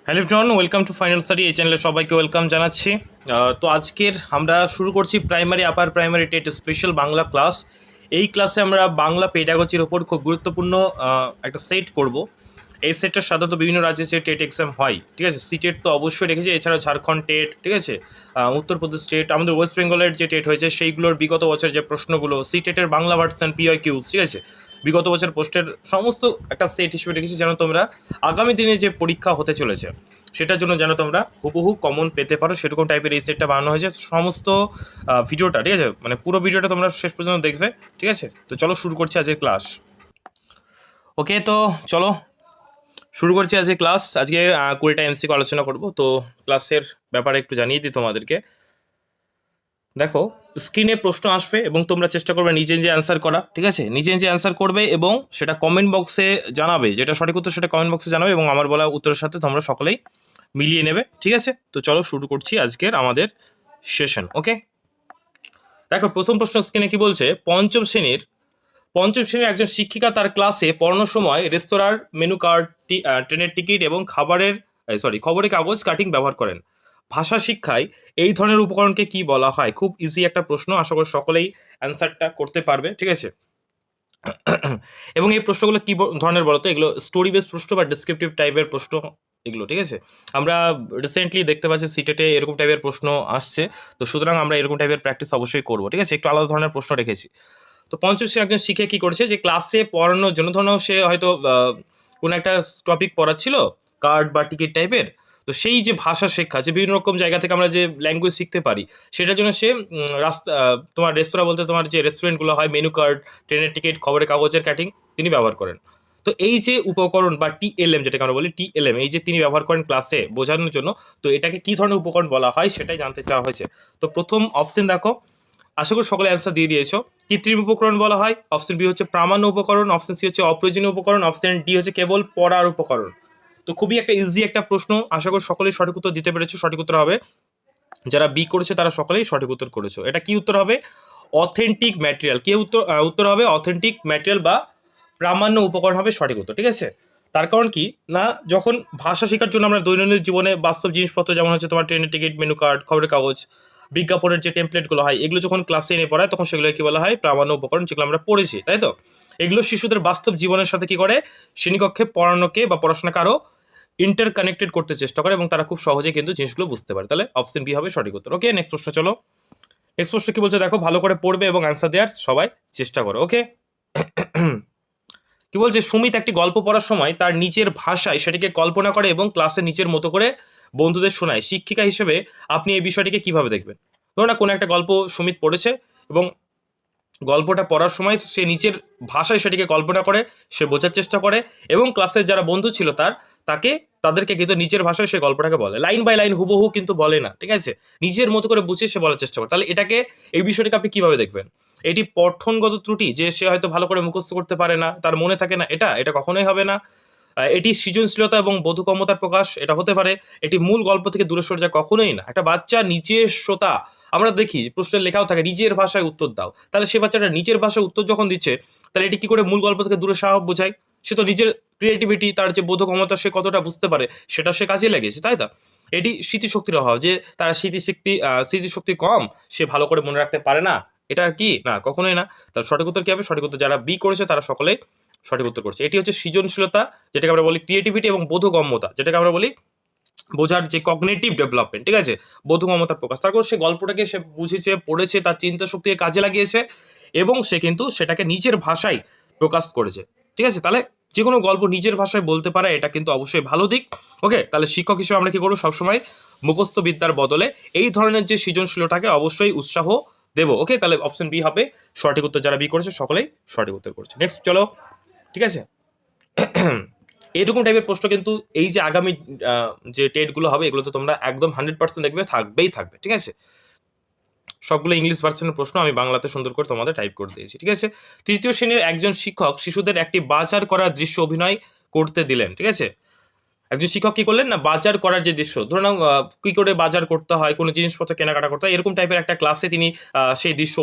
Hello everyone, welcome to final study. এই চ্যানেলে সবাইকে ওয়েলকাম জানাচ্ছি। তো আজকের আমরা শুরু করছি primary upper primary TET special Bangla class. এই ক্লাসে আমরা বাংলা পেডাগজির ওপর খুব গুরুত্বপূর্ণ একটা সেট করব। এই সেটটা সাধারণত বিভিন্ন রাজ্যে যে টেট এক্সাম হয়, ঠিক আছে, সি টেট তো অবশ্যই রেখেছে, এছাড়া ঝাড়খণ্ড টেট, ঠিক আছে, উত্তরপ্রদেশ টেট, আমাদের ওয়েস্ট বেঙ্গলের যে টেট হয়েছে সেইগুলোর বিগত বছরের যে প্রশ্নগুলো, সি টেটের বাংলা ভার্সন PIQs, ঠিক আছে, বিগত বছর পোস্টের সমস্ত একটা সেট হিসেবে রেখেছি, যেন তোমরা আগামী দিনে যে পরীক্ষা হতে চলেছে সেটার জন্য যেন তোমরা হুবহু কমন পেতে পারো, সেরকম টাইপের এই সেটটা বানানো হয়েছে। সমস্ত ভিডিওটা, ঠিক আছে, মানে পুরো ভিডিওটা তোমরা শেষ পর্যন্ত দেখবে, ঠিক আছে। তো চলো শুরু করছি আজকের ক্লাস। ওকে, তো চলো শুরু করছি আজকে ক্লাস। আজকে 20টা MCQ আলোচনা করব। তো ক্লাসের ব্যাপারে একটু জানিয়ে দিই তোমাদেরকে। দেখো, স্ক্রিনে প্রশ্ন আসবে এবং তোমরা চেষ্টা করবে নিজে নিজে অ্যান্সার করা, ঠিক আছে, নিজে নিজে অ্যান্সার করবে এবং সেটা কমেন্ট বক্সে জানাবে, যেটা সঠিক উত্তর সেটা কমেন্ট বক্সে জানাবে এবং আমার বলা উত্তরের সাথে তোমরা সকলেই মিলিয়ে নেবে, ঠিক আছে। তো চলো শুরু করছি আজকের আমাদের সেশন। ওকে, দেখো প্রথম প্রশ্ন স্ক্রিনে কি বলছে, পঞ্চম শ্রেণীর একজন শিক্ষিকা তার ক্লাসে পড়ানোর সময় রেস্তোরাঁর মেনু কার্ড, ট্রেনের টিকিট এবং খবরের কাগজ কাটিং ব্যবহার করেন। ভাষা শিক্ষায় এই ধরনের উপকরণকে কি বলা হয়? খুব ইজি একটা প্রশ্ন, আশা করি সকলেই অ্যান্সারটা করতে পারবে, ঠিক আছে। এবং এই প্রশ্নগুলো কি ধরনের বলতো, এগুলো স্টোরি বেস প্রশ্ন বা ডিসক্রিপটিভ টাইপের প্রশ্ন এগুলো, ঠিক আছে। আমরা রিসেন্টলি দেখতে পাচ্ছি সিটেটে এরকম টাইপের প্রশ্ন আসছে, তো সুতরাং আমরা এরকম টাইপের প্র্যাকটিস অবশ্যই করবো, ঠিক আছে। একটু আলাদা ধরনের প্রশ্ন রেখেছি। তো পঞ্চম শ্রেণীর একজন শিক্ষক কি করেছে, যে ক্লাসে পড়ানোর জন্য ধরো সে হয়তো কোনো একটা টপিক পড়াচ্ছিল, কার্ড বা টিকিট টাইপের, তো সেই যে ভাষা শিক্ষা, যে বিভিন্ন রকম জায়গা থেকে আমরা যে ল্যাঙ্গুয়েজ শিখতে পারি, সেটার জন্য সে তোমার রেস্তোরাঁ বলতে তোমার যে রেস্টুরেন্টগুলো হয়, মেনু কার্ড, ট্রেনের টিকিট, খবরের কাগজের কাটিং তিনি ব্যবহার করেন। তো এই যে উপকরণ বা TLM, যেটাকে আমরা বলি TLM, এই যে তিনি ব্যবহার করেন ক্লাসে বোঝানোর জন্য, তো এটাকে কি ধরনের উপকরণ বলা হয় সেটাই জানতে চাওয়া হয়েছে। তো প্রথম অপশন দেখো, আশা করি সকলে অ্যান্সার দিয়ে দিয়েছো। কৃত্রিম উপকরণ বলা হয়। অপশন বি হচ্ছে প্রামাণ্য উপকরণ, অপশন সি হচ্ছে অপ্রয়োজনীয় উপকরণ, অপশন ডি হচ্ছে কেবল পড়ার উপকরণ। তো খুবই একটা ইজি একটা প্রশ্ন, আশা করি সকলেই সঠিক উত্তর দিতে পেরেছো। সঠিক উত্তর হবে, যারা বি করেছে তারা সকলেই সঠিক উত্তর করেছো। এটা কি উত্তর হবে? Authentic material. কি উত্তর হবে অথেন্টিক ম্যাটেরিয়াল বা প্রামাণ্য উপকরণ হবে সঠিক উত্তর, ঠিক আছে। তার কারণ কি না, যখন ভাষা শেখার জন্য আমরা দৈনন্দিন জীবনে বাস্তব জিনিসপত্র, যেমন হচ্ছে তোমার ট্রেনের টিকিট, মেনু কার্ড, খবরের কাগজ, বিজ্ঞাপনের যে টেমপ্লেটগুলো হয়, এগুলো যখন ক্লাসে এনে পড়ায় তখন সেগুলো কি বলা হয়? প্রামাণ্য উপকরণ, যেগুলো আমরা পড়েছি, তাই তো। এগুলো শিশুদের বাস্তব জীবনের সাথে কি করে, শ্রেণীকক্ষে পড়ানোকে বা পড়াশোনাকে আরো ইন্টারকানেক্টেড করতে চেষ্টা করে এবং তারা খুব সহজে কিন্তু জিনিসগুলো বুঝতে পারে। তাহলে অপশন বি হবে সঠিক উত্তর। ওকে, নেক্সট প্রশ্ন চলো। নেক্সট প্রশ্ন কি বলছে দেখো, ভালো করে পড়বে এবং অ্যান্সার দেওয়ার সবাই চেষ্টা করো। ওকে, কি বলছে, সুমিত একটি গল্প পড়ার সময় তার নিজের ভাষায় সেটিকে কল্পনা করে এবং ক্লাসে নিচের মতো করে বন্ধুদের শোনায়। শিক্ষিকা হিসেবে আপনি এই বিষয়টিকে কিভাবে দেখবেন? ধরো না, কোনো একটা গল্প সুমিত পড়েছে এবং গল্পটা পড়ার সময় সে নিজের ভাষায় সেটিকে কল্পনা করে, সে বোঝার চেষ্টা করে এবং ক্লাসের যারা বন্ধু ছিল তাদেরকে কিন্তু নিজের ভাষায় সে গল্পটাকে বলে, লাইন বাই লাইন হুবহু কিন্তু বলে না, ঠিক আছে, নিজের মতো করে বুঝিয়ে সে বলার চেষ্টা করে। তাহলে এটাকে, এই বিষয়টাকে আপনি কিভাবে দেখবেন? এটি পঠনগত ত্রুটি, যে সে হয়তো ভালো করে মুখস্থ করতে পারে না, তার মনে থাকে না, এটা কখনোই হবে না। এটি সৃজনশীলতা এবং বোধগম্যতার প্রকাশ, এটা হতে পারে। এটি মূল গল্প থেকে দূরে সরে যায়, কখনোই না। একটা বাচ্চা নিজস্বতা, আমরা দেখি প্রশ্নের লেখাও থাকে নিজের ভাষায় উত্তর দাও, তাহলে সে বাচ্চাটা নিজের ভাষায় উত্তর যখন দিচ্ছে, তাহলে এটি কি করে মূল গল্প থেকে দূরে সাহস বোঝায়? সে তো নিজের ক্রিয়েটিভিটি, তার যে বোধগম্যতা, সে কতটা বুঝতে পারে সেটা সে কাজে লেগেছে, তাই তো। এটি স্মৃতিশক্তির অভাব, যে তার স্মৃতিশক্তি কম, সে ভালো করে মনে রাখতে পারে না, এটা কি না, কখনোই না। তার সঠিক উত্তর কি হবে? সঠিক উত্তর যারা বি করেছে তারা সকলেই সঠিক উত্তর করছে। এটি হচ্ছে সৃজনশীলতা, যেটাকে আমরা বলি ক্রিয়েটিভিটি, এবং বোধগম্যতা, যেটাকে আমরা বলি বোঝার যে কগনিটিভ ডেভেলপমেন্ট, ঠিক আছে, বোধগম্যতার প্রকাশ। তারপর সে গল্পটাকে সে বুঝেছে, পড়েছে, তার চিন্তা শক্তিকে কাজে লাগিয়েছে এবং সে কিন্তু সেটাকে নিজের ভাষায় প্রকাশ করেছে, ঠিক আছে। তাহলে যে কোনো গল্প নিজের ভাষায় বলতে পারা, এটা কিন্তু অবশ্যই ভালো দিক। ওকে, তাহলে শিক্ষক হিসেবে আমরা কি করবো, সবসময় মুখস্থ বিদ্যার বদলে এই ধরনের যে সৃজনশীলতাকে অবশ্যই উৎসাহ দেবো। ওকে, তাহলে অপশন বি হবে সঠিক উত্তর। যারা বি করেছে সকলেই সঠিক উত্তর করছে। নেক্সট চলো, ঠিক আছে। এরকম টাইপের প্রশ্ন কিন্তু এই যে আগামী যে টেটগুলো হবে, এগুলো তো তোমরা একদম 100% দেখবে, থাকবেই থাকবে, ঠিক আছে। সবগুলো ইংলিশ ভার্সনের প্রশ্ন আমি বাংলাতে সুন্দর করে তোমাদের টাইপ করে দিয়েছি, ঠিক আছে। তৃতীয় শ্রেণীর একজন শিক্ষক শিশুদের একটি বাজার করার দৃশ্য অভিনয় করতে দিলেন, ঠিক আছে। একজন শিক্ষক কী করলেন না, বাজার করার যে দৃশ্য, ধরে নাও কী করে বাজার করতে হয়, কোনো জিনিসপত্র কেনাকাটা করতে হয়, এরকম টাইপের একটা ক্লাসে তিনি সেই দৃশ্য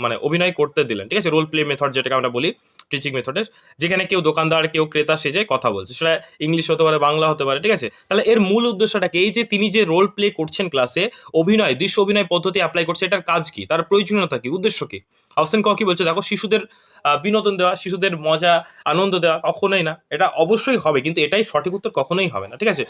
মানে অভিনয় করতে দিলেন, ঠিক আছে, রোল প্লে মেথড যেটাকে আমরা বলি টিচিং মেথডের, যেখানে কেউ দোকানদার কেউ ক্রেতা সেজে কথা বলছে, সেটা ইংলিশ হতে পারে, বাংলা হতে পারে, ঠিক আছে। তাহলে এর মূল উদ্দেশ্যটাকে, এই যে তিনি যে রোল প্লে করছেন ক্লাসে, অভিনয় দৃশ্য অভিনয় পদ্ধতি অ্যাপ্লাই করছে, এটার কাজ কি, তার প্রয়োজনীয়তা কি, উদ্দেশ্য কি? অপশন ক কি বলছে দেখো, শিশুদের বিনোদন দেওয়া, শিশুদের মজা আনন্দ দেওয়া, কখনোই না, এটা অবশ্যই হবে, কিন্তু এটাই সঠিক উত্তর কখনোই হবে না, ঠিক আছে।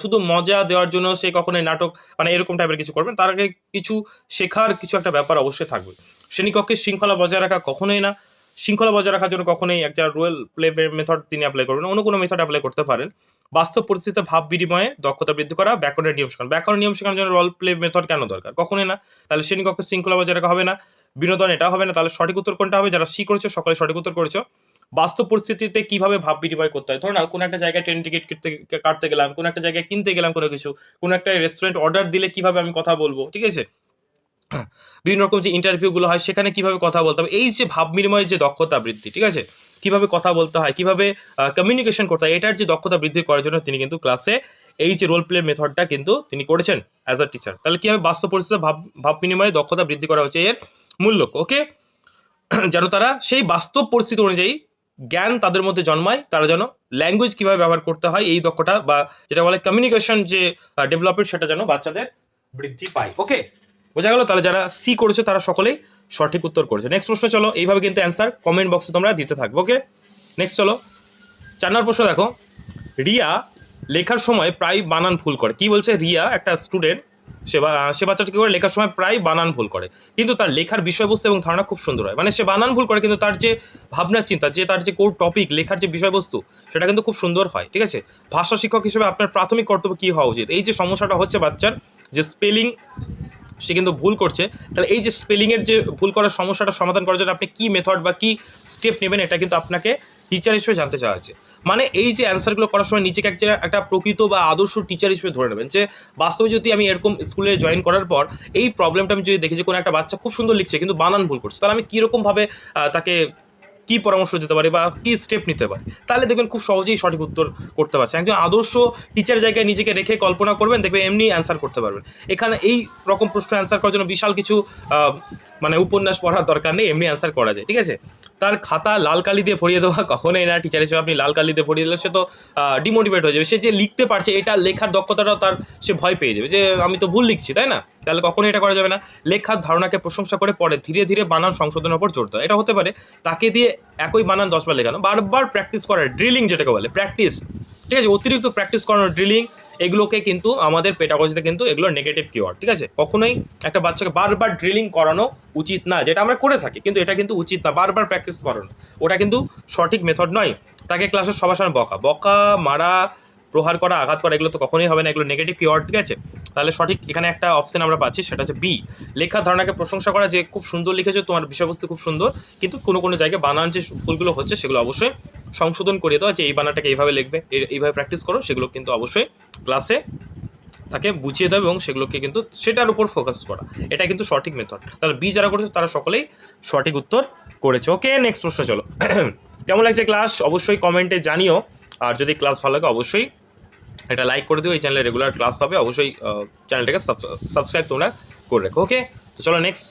শুধু মজা দেওয়ার জন্য সে কখনোই নাটক মানে এরকম টাইপের কিছু করবেন, তার আগে কিছু শেখার কিছু একটা ব্যাপার অবশ্যই থাকবে। শ্রেণীকক্ষে শৃঙ্খলা বজায় রাখা কখনোই না, শৃঙ্খলা বজায় রাখার জন্য কখনোই একটা রোল প্লে মেথড তিনি অ্যাপ্লাই করবেন, অন্য কোনো মেথড অ্যাপ্লাই করতে পারেন। বাস্তব পরিস্থিতিতে ভাব বিনিময়ে দক্ষতা বৃদ্ধি করা, ব্যাকরণের নিয়ম শেখানো, ব্যাকরণ নিয়ম শেখানোর জন্য রোল প্লে মেথড কেন দরকার, কখনোই না। তাহলে শ্রেণীকক্ষে শৃঙ্খলা বজায় রাখা হবে না, বিনোদন এটা হবে না। তাহলে সঠিক উত্তর কোনটা হবে? যারা সি করেছো সকলে সঠিক উত্তর করেছো। বাস্তব পরিস্থিতিতে কিভাবে ভাব বিনিময় করতে হয়, ধরো না কোনো একটা জায়গায় ট্রেন টিকিট কাটতে গেলাম, কোনো একটা জায়গায় কিনতে গেলাম, কোনো কিছু, কোনো একটা রেস্টুরেন্ট অর্ডার দিলে কিভাবে আমি কথা বলবো, ঠিক আছে, বিভিন্ন রকম যে ইন্টারভিউগুলো হয় সেখানে কিভাবে কথা বলতে হবে, এই যে ভাব বিনিময়ের যে দক্ষতা বৃদ্ধি, ঠিক আছে, কিভাবে কথা বলতে হয়, কিভাবে কমিউনিকেশন করতে হয়, এটার যে দক্ষতা বৃদ্ধি করার জন্য তিনি কিন্তু ক্লাসে এই যে রোল প্লে মেথডটা কিন্তু তিনি করেছেন অ্যাজ আ টিচার। তাহলে কিভাবে বাস্তব পরিস্থিতিতে ভাব বিনিময়ে দক্ষতা বৃদ্ধি করা হচ্ছে এর মূল লক্ষ্য। ওকে, যেন তারা সেই বাস্তব পরিস্থিতি অনুযায়ী জ্ঞান তাদের মধ্যে জন্মায়, তারা যেন ল্যাঙ্গুয়েজ কিভাবে ব্যবহার করতে হয় এই দক্ষতা বা যেটা বলে কমিউনিকেশন যে ডেভেলপমেন্ট, সেটা যেন বাচ্চাদের বৃদ্ধি পায়। ওকে, বোঝা গেল? তাহলে যারা সি করেছে তারা সকলেই সঠিক উত্তর করেছে। নেক্সট প্রশ্ন চলো, এইভাবে কিন্তু অ্যান্সার কমেন্ট বক্সে তোমরা দিতে থাকবে। ওকে, নেক্সট চলো 4 নম্বর প্রশ্ন দেখো, রিয়া লেখার সময় প্রায় বানান ভুল করে। কি বলছে? রিয়া একটা স্টুডেন্ট, সে বাচ্চাটা কি করে লেখার সময় প্রায় বানান ভুল করে, কিন্তু তার লেখার বিষয়বস্তু এবং ধারণা খুব সুন্দর হয়। মানে সে বানান ভুল করে কিন্তু তার যে ভাবনা চিন্তা, যে তার যে কোর টপিক লেখার যে বিষয়বস্তু, সেটা কিন্তু খুব সুন্দর হয়, ঠিক আছে। ভাষা শিক্ষক হিসেবে আপনার প্রাথমিক কর্তব্য কী হওয়া উচিত? এই যে সমস্যাটা হচ্ছে বাচ্চার, যে স্পেলিং সে কিন্তু ভুল করছে, তাহলে এই যে স্পেলিংয়ের যে ভুল করার সমস্যাটা সমাধান করার জন্য আপনি কী মেথড বা কী স্টেপ নেবেন, এটা কিন্তু আপনাকে টিচার হিসেবে জানতে চাওয়া হচ্ছে। মানে এই যে অ্যান্সারগুলো করার সময় নিজেকে একটা প্রকৃত বা আদর্শ টিচার হিসেবে ধরে নেবেন, যে বাস্তবে যদি আমি এরকম স্কুলে জয়েন করার পর এই প্রবলেমটা আমি যদি দেখি যে কোনো একটা বাচ্চা খুব সুন্দর লিখছে কিন্তু বানান ভুল করছে, তাহলে আমি কীরকমভাবে তাকে কী পরামর্শ দিতে পারি বা কী স্টেপ নিতে পারি, তাহলে দেখবেন খুব সহজেই সঠিক উত্তর করতে পারছে। একজন আদর্শ টিচার জায়গায় নিজেকে রেখে কল্পনা করবেন, দেখবেন এমনি অ্যান্সার করতে পারবেন। এখানে এই রকম প্রশ্ন অ্যান্সার করার জন্য বিশাল কিছু মানে উপন্যাস পড়ার দরকার নেই, এমনি অ্যান্সার করা যায়, ঠিক আছে। তার খাতা লাল কালি দিয়ে ভরিয়ে দেওয়া কখনোই না, টিচার হিসেবে আপনি লাল কালি দিয়ে ভরিয়ে দিলে সে তো ডিমোটিভেট হয়ে যাবে। সে যে লিখতে পারছে, এটা লেখার দক্ষতাটাও তার, সে ভয় পেয়ে যাবে যে আমি তো ভুল লিখছি, তাই না? তাহলে কখনোই এটা করা যাবে না। লেখার ধারণাকে প্রশংসা করে পরে ধীরে ধীরে বানান সংশোধনের উপর জোর দেওয়া, এটা হতে পারে তাকে দিয়ে একই বানান 10 বার লেখানো, বারবার প্র্যাকটিস করার, ড্রিলিং যেটাকে বলে, প্র্যাকটিস, ঠিক আছে, অতিরিক্ত প্র্যাকটিস করানো, ড্রিলিং, এগুলোকে কিন্তু আমাদের পেডাগজিতে কিন্তু এগুলো নেগেটিভ কিওয়ার্ড, ঠিক আছে। কখনোই একটা বাচ্চাকে বারবার ড্রিলিং করানো উচিত না, যেটা আমরা করে থাকি, কিন্তু এটা কিন্তু উচিত না, বারবার প্র্যাকটিস করানো, ওটা কিন্তু সঠিক মেথড নয়। তাকে ক্লাসের সবার সামনে বকা মারা, প্রহার করা, আঘাত করা, এগুলো তো কখনোই হবে না, এগুলো নেগেটিভ কিওয়ার্ড, ঠিক আছে। তাহলে সঠিক এখানে একটা অপশন আমরা পাচ্ছি, সেটা হচ্ছে বি। লেখার ধারণাকে প্রশংসা করা, যে খুব সুন্দর লিখেছো, তোমার বিষয়বস্তু খুব সুন্দর, কিন্তু কোনো জায়গায় বানান যে ভুলগুলো হচ্ছে সেগুলো অবশ্যই সংশোধন করে দেওয়া, যে এই বানানটাকে এইভাবে লিখবে, এইভাবে প্র্যাকটিস করো, সেগুলো কিন্তু অবশ্যই ক্লাসে তাকে বুঝিয়ে দেবে এবং সেগুলোকে কিন্তু সেটার উপর ফোকাস করা, এটা কিন্তু সঠিক মেথড। তাহলে বি যারা করেছে তারা সকলেই সঠিক উত্তর করেছে। ওকে, নেক্সট প্রশ্ন চলো। কেমন লাগছে ক্লাস অবশ্যই কমেন্টে জানিও, আর যদি ক্লাস ভালো লাগে অবশ্যই এটা লাইক করে দিও। এই চ্যানেলে রেগুলার ক্লাস হবে, অবশ্যই চ্যানেলটাকে সাবস্ক্রাইব তোমরা করে রেখো। ওকে, তো চলো নেক্সট।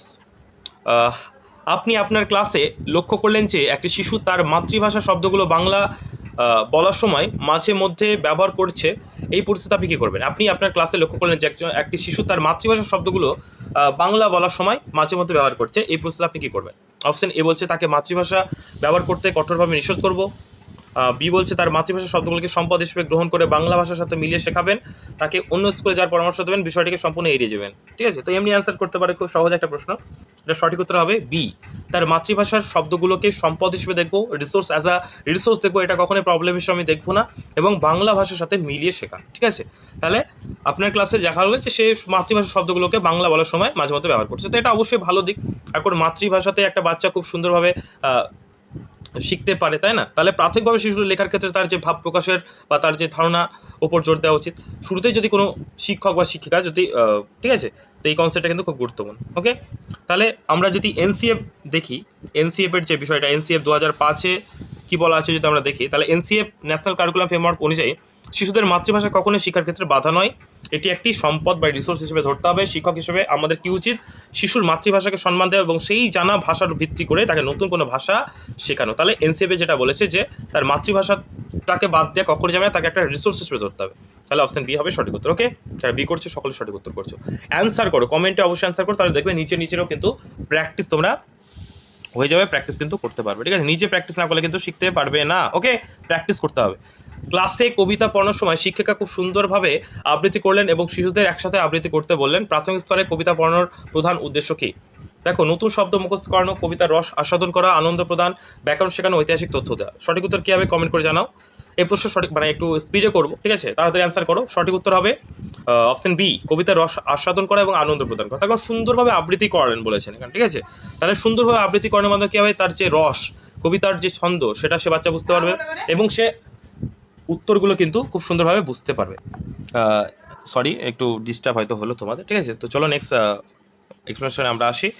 আপনি আপনার ক্লাসে লক্ষ্য করলেন যে একটি শিশু তার মাতৃভাষা শব্দগুলো বাংলা বলার সময় মাঝে মধ্যে ব্যবহার করছে, এই পরিস্থিতি আপনি কী করবেন? আপনি আপনার ক্লাসে লক্ষ্য করলেন যে একটি শিশু তার মাতৃভাষার শব্দগুলো বাংলা বলার সময় মাঝে মধ্যে ব্যবহার করছে, এই পরিস্থিতি আপনি কী করবেন? অপশন এ বলছে তাকে মাতৃভাষা ব্যবহার করতে কঠোরভাবে নিষেধ করব। বি বলছে তার মাতৃভাষার শব্দগুলোকে সম্পদ হিসেবে গ্রহণ করে বাংলা ভাষার সাথে মিলিয়ে শেখাবেন, তাকে অন্য স্কুলে যাওয়ার পরামর্শ দেবেন, বিষয়টিকে সম্পূর্ণ এড়িয়ে যাবেন, ঠিক আছে। তো এমনি অ্যান্সার করতে পারে, খুব সহজ একটা প্রশ্ন। এটা সঠিক উত্তর হবে বি, তার মাতৃভাষার শব্দগুলোকে সম্পদ হিসেবে দেখবো, রিসোর্স অ্যাজ আ রিসোর্স দেখবো, এটা কখনোই প্রবলেম হিসেবে আমি দেখবো না, এবং বাংলা ভাষার সাথে মিলিয়ে শেখা, ঠিক আছে। তাহলে আপনার ক্লাসে দেখা হলো যে সে মাতৃভাষার শব্দগুলোকে বাংলা বলার সময় মাঝে মধ্যে ব্যবহার করছে, তো এটা অবশ্যই ভালো দিক। আর কোনো মাতৃভাষাতে একটা বাচ্চা খুব সুন্দরভাবে শিখতে পারে, তাই না? তাহলে প্রাথমিকভাবে শিশুর লেখার ক্ষেত্রে তার যে ভাব প্রকাশের বা তার যে ধারণা ওপর জোর দেওয়া উচিত। শুরুতেই যদি কোনো শিক্ষক বা শিক্ষিকা যদি ঠিক আছে, তো এই কনসেপ্টটা কিন্তু খুব গুরুত্বপূর্ণ। ওকে, তাহলে আমরা যদি এনসিএফ দেখি, এনসিএফের যে বিষয়টা, এনসিএফ 2005-এ কী বলা আছে যদি আমরা দেখি, তাহলে এনসিএফ ন্যাশনাল কারিকুলাম ফ্রেমওয়ার্ক অনুযায়ী শিশুদের মাতৃভাষা কখনোই শিক্ষার ক্ষেত্রে বাধা নয়, এটি একটি সম্পদ বা রিসোর্স হিসেবে ধরতে হবে। শিক্ষক হিসেবে আমাদের কি উচিত? শিশুর মাতৃভাষাকে সম্মান দেওয়া এবং সেই জানা ভাষার ভিত্তি করে তাকে নতুন কোনো ভাষা শেখানো। তাহলে এনসিএফ যেটা বলেছে যে তার মাতৃভাষাটাকে বাদ দেওয়া কখনো যাবে না, তাকে একটা রিসোর্স হিসেবে ধরতে হবে। তাহলে অপশন বি হবে সঠিক উত্তর। ওকে, যারা বি করছে সকলে সঠিক উত্তর করছো। অ্যান্সার করো, কমেন্টে অবশ্যই অ্যান্সার করো, তাহলে দেখবে নিচেরও কিন্তু প্র্যাকটিস তোমরা হয়ে যাবে, প্র্যাকটিস কিন্তু করতে পারবে। ঠিক আছে, নিজে প্র্যাকটিস না করলে কিন্তু শিখতে পারবে না। ওকে, প্র্যাকটিস করতে হবে। ক্লাসে কবিতা পড়ানোর সময় শিক্ষিকা খুব সুন্দরভাবে আবৃত্তি করলেন এবং শিশুদের একসাথে আবৃত্তি করতে বললেন। প্রাথমিক স্তরে কবিতা পড়ানোর প্রধান উদ্দেশ্য কী? দেখো, নতুন শব্দ মুখস্থ করানো, কবিতার রস আস্বাদন করা, আনন্দ প্রদান, ব্যাকরণ শেখানো, ঐতিহাসিক তথ্য দেওয়া। সঠিক উত্তর কী হবে কমেন্ট করে জানাও। এই প্রশ্ন সঠিক একটু স্পিডে করবো, ঠিক আছে, তাড়াতাড়ি অ্যান্সার করো। সঠিক উত্তর হবে অপশন বি, কবিতার রস আস্বাদন করা এবং আনন্দ প্রদান করা। তখন সুন্দরভাবে আবৃত্তি করালেন বলেছেন এখানে, ঠিক আছে। তাহলে সুন্দরভাবে আবৃত্তি করানোর মাধ্যমে কী হবে? তার যে রস, কবিতার যে ছন্দ, সেটা সে বাচ্চা বুঝতে পারবে এবং সে উত্তরগুলো কিন্তু খুব সুন্দরভাবে বুঝতে পারবে। সরি, একটু ডিস্টার্ব হয়তো হলো তোমাদের, ঠিক আছে। তো চলো নেক্সট এক্সপ্লেনেশনে আমরা আসি।